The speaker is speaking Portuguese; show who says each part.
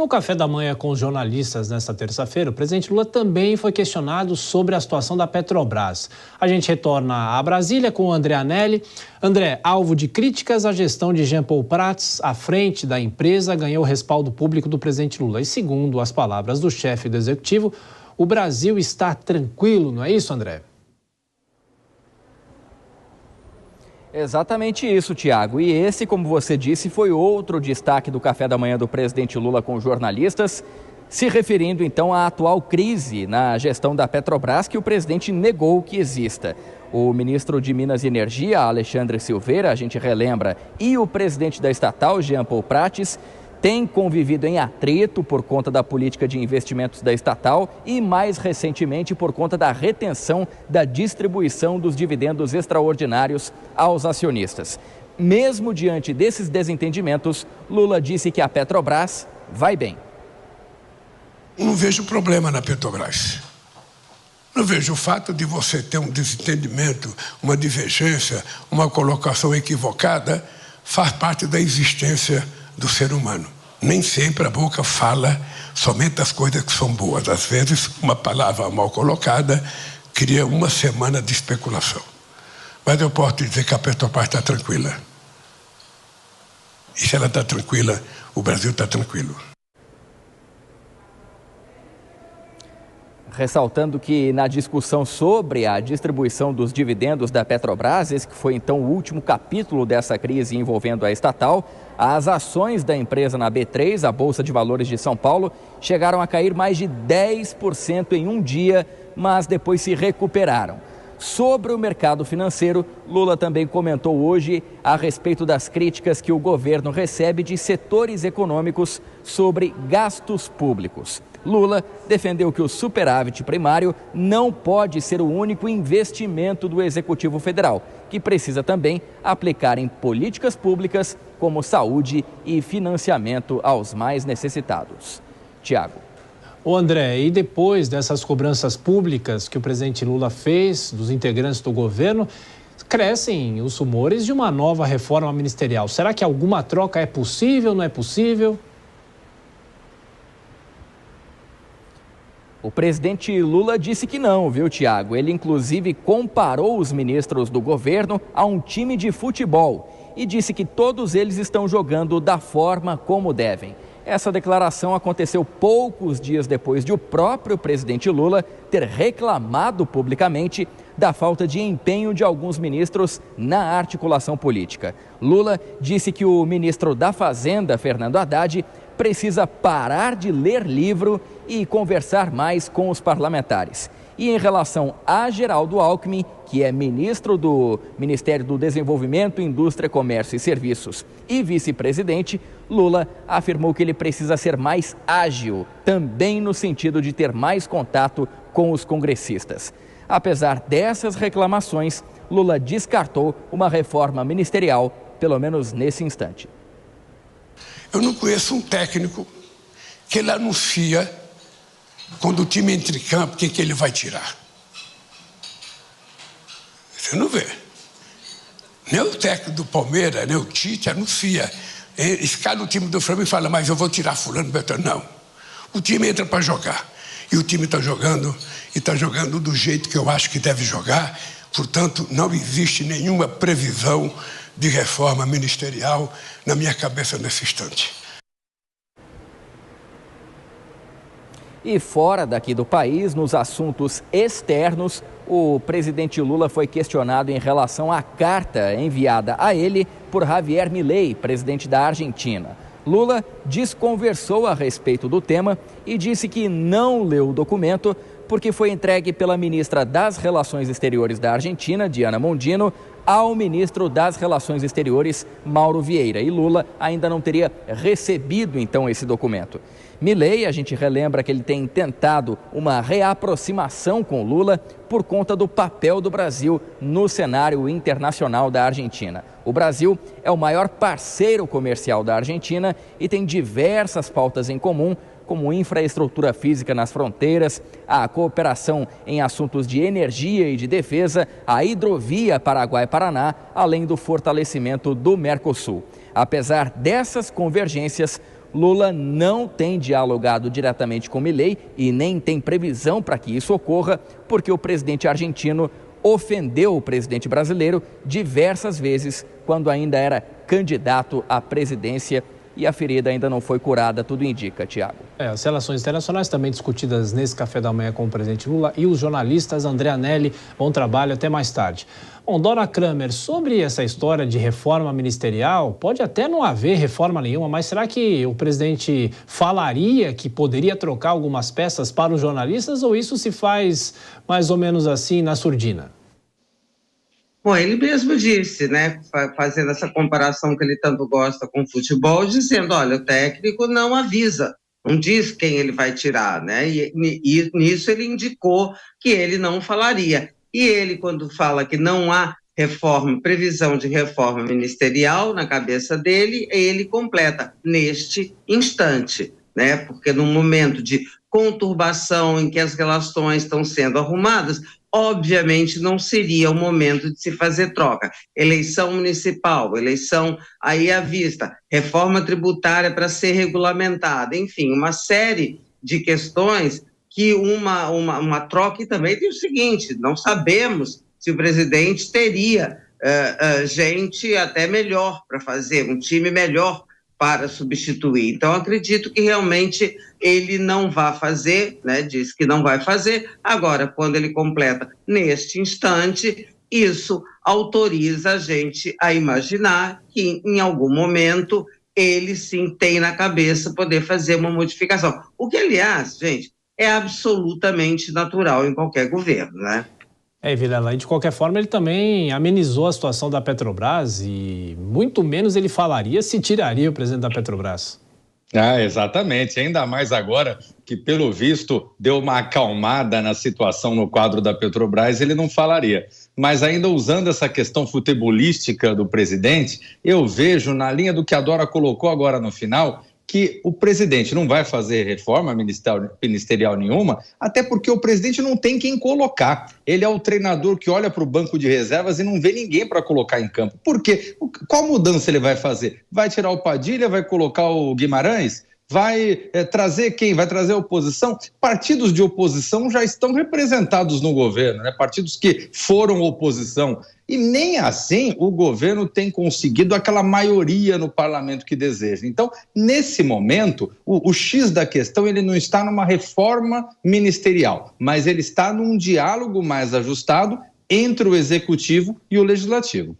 Speaker 1: No café da manhã com os jornalistas nesta terça-feira, o presidente Lula também foi questionado sobre a situação da Petrobras. A gente retorna a Brasília com o André Anelli. André, alvo de críticas, a gestão de Jean Paul Prats à frente da empresa ganhou o respaldo público do presidente Lula. E segundo as palavras do chefe do executivo, o Brasil está tranquilo, não é isso, André?
Speaker 2: Exatamente isso, Tiago. E esse, como você disse, foi outro destaque do café da manhã do presidente Lula com jornalistas, se referindo então à atual crise na gestão da Petrobras, que o presidente negou que exista. O ministro de Minas e Energia, Alexandre Silveira, a gente relembra, e o presidente da estatal, Jean Paul Prats, têm convivido em atrito por conta da política de investimentos da estatal e, mais recentemente, por conta da retenção da distribuição dos dividendos extraordinários aos acionistas. Mesmo diante desses desentendimentos, Lula disse que a Petrobras vai bem.
Speaker 3: Não vejo problema na Petrobras. Não vejo o fato de você ter um desentendimento, uma divergência, uma colocação equivocada, faz parte da existência do ser humano. Nem sempre a boca fala somente as coisas que são boas. Às vezes, uma palavra mal colocada cria uma semana de especulação. Mas eu posso dizer que a Petrobras está tranquila. E se ela está tranquila, o Brasil está tranquilo.
Speaker 2: Ressaltando que na discussão sobre a distribuição dos dividendos da Petrobras, esse que foi então o último capítulo dessa crise envolvendo a estatal, as ações da empresa na B3, a Bolsa de Valores de São Paulo, chegaram a cair mais de 10% em um dia, mas depois se recuperaram. Sobre o mercado financeiro, Lula também comentou hoje a respeito das críticas que o governo recebe de setores econômicos sobre gastos públicos. Lula defendeu que o superávit primário não pode ser o único investimento do Executivo Federal, que precisa também aplicar em políticas públicas como saúde e financiamento aos mais necessitados. Tiago.
Speaker 1: Ô André, e depois dessas cobranças públicas que o presidente Lula fez dos integrantes do governo, crescem os rumores de uma nova reforma ministerial. Será que alguma troca é possível, não é possível?
Speaker 2: O presidente Lula disse que não, viu, Tiago? Ele, inclusive, comparou os ministros do governo a um time de futebol e disse que todos eles estão jogando da forma como devem. Essa declaração aconteceu poucos dias depois de o próprio presidente Lula ter reclamado publicamente da falta de empenho de alguns ministros na articulação política. Lula disse que o ministro da Fazenda, Fernando Haddad, precisa parar de ler livro e conversar mais com os parlamentares. E em relação a Geraldo Alckmin, que é ministro do Ministério do Desenvolvimento, Indústria, Comércio e Serviços e vice-presidente, Lula afirmou que ele precisa ser mais ágil, também no sentido de ter mais contato com os congressistas. Apesar dessas reclamações, Lula descartou uma reforma ministerial, pelo menos nesse instante.
Speaker 3: Eu não conheço um técnico que ele anuncia, quando o time entra em campo, quem que ele vai tirar. Você não vê. Nem o técnico do Palmeiras, nem o Tite anuncia. Escala o time do Flamengo e fala, mas eu vou tirar fulano, Beltrano. Não. O time entra para jogar. E o time está jogando, e está jogando do jeito que eu acho que deve jogar. Portanto, não existe nenhuma previsão de reforma ministerial na minha cabeça nesse instante.
Speaker 2: E fora daqui do país, nos assuntos externos, o presidente Lula foi questionado em relação à carta enviada a ele por Javier Milei, presidente da Argentina. Lula desconversou a respeito do tema e disse que não leu o documento porque foi entregue pela ministra das Relações Exteriores da Argentina, Diana Mondino, ao ministro das Relações Exteriores, Mauro Vieira. E Lula ainda não teria recebido, então, esse documento. Milei, a gente relembra que ele tem tentado uma reaproximação com Lula por conta do papel do Brasil no cenário internacional da Argentina. O Brasil é o maior parceiro comercial da Argentina e tem diversas pautas em comum, como infraestrutura física nas fronteiras, a cooperação em assuntos de energia e de defesa, a hidrovia Paraguai-Paraná, além do fortalecimento do Mercosul. Apesar dessas convergências, Lula não tem dialogado diretamente com Milei e nem tem previsão para que isso ocorra, porque o presidente argentino ofendeu o presidente brasileiro diversas vezes quando ainda era candidato à presidência. E a ferida ainda não foi curada, tudo indica, Tiago.
Speaker 1: As relações internacionais também discutidas nesse café da manhã com o presidente Lula e os jornalistas. André Anelli, bom trabalho, até mais tarde. Bom, Dora Kramer, sobre essa história de reforma ministerial, pode até não haver reforma nenhuma, mas será que o presidente falaria que poderia trocar algumas peças para os jornalistas ou isso se faz mais ou menos assim na surdina?
Speaker 4: Bom, ele mesmo disse, né, fazendo essa comparação que ele tanto gosta com o futebol, dizendo, olha, o técnico não avisa, não diz quem ele vai tirar, né, e nisso ele indicou que ele não falaria. E ele, quando fala que não há previsão de reforma ministerial na cabeça dele, ele completa, neste instante, né, porque no momento de conturbação em que as relações estão sendo arrumadas, obviamente não seria o momento de se fazer troca. Eleição municipal, eleição aí à vista, reforma tributária para ser regulamentada, enfim, uma série de questões que uma troca. E também tem o seguinte, não sabemos se o presidente teria gente até melhor para fazer, um time melhor para substituir. Então, acredito que realmente ele não vai fazer, né? Diz que não vai fazer. Agora, quando ele completa neste instante, isso autoriza a gente a imaginar que, em algum momento, ele sim tem na cabeça poder fazer uma modificação. O que, aliás, gente, é absolutamente natural em qualquer governo, né?
Speaker 1: Vilela, e de qualquer forma ele também amenizou a situação da Petrobras e muito menos ele falaria se tiraria o presidente da Petrobras.
Speaker 5: Exatamente, ainda mais agora que, pelo visto, deu uma acalmada na situação no quadro da Petrobras, ele não falaria. Mas ainda usando essa questão futebolística do presidente, eu vejo na linha do que a Dora colocou agora no final, que o presidente não vai fazer reforma ministerial nenhuma, até porque o presidente não tem quem colocar. Ele é o treinador que olha para o banco de reservas e não vê ninguém para colocar em campo. Por quê? Qual mudança ele vai fazer? Vai tirar o Padilha? Vai colocar o Guimarães? Vai trazer quem? Vai trazer a oposição? Partidos de oposição já estão representados no governo, né? Partidos que foram oposição. E nem assim o governo tem conseguido aquela maioria no parlamento que deseja. Então, nesse momento, o X da questão ele não está numa reforma ministerial, mas ele está num diálogo mais ajustado entre o executivo e o legislativo.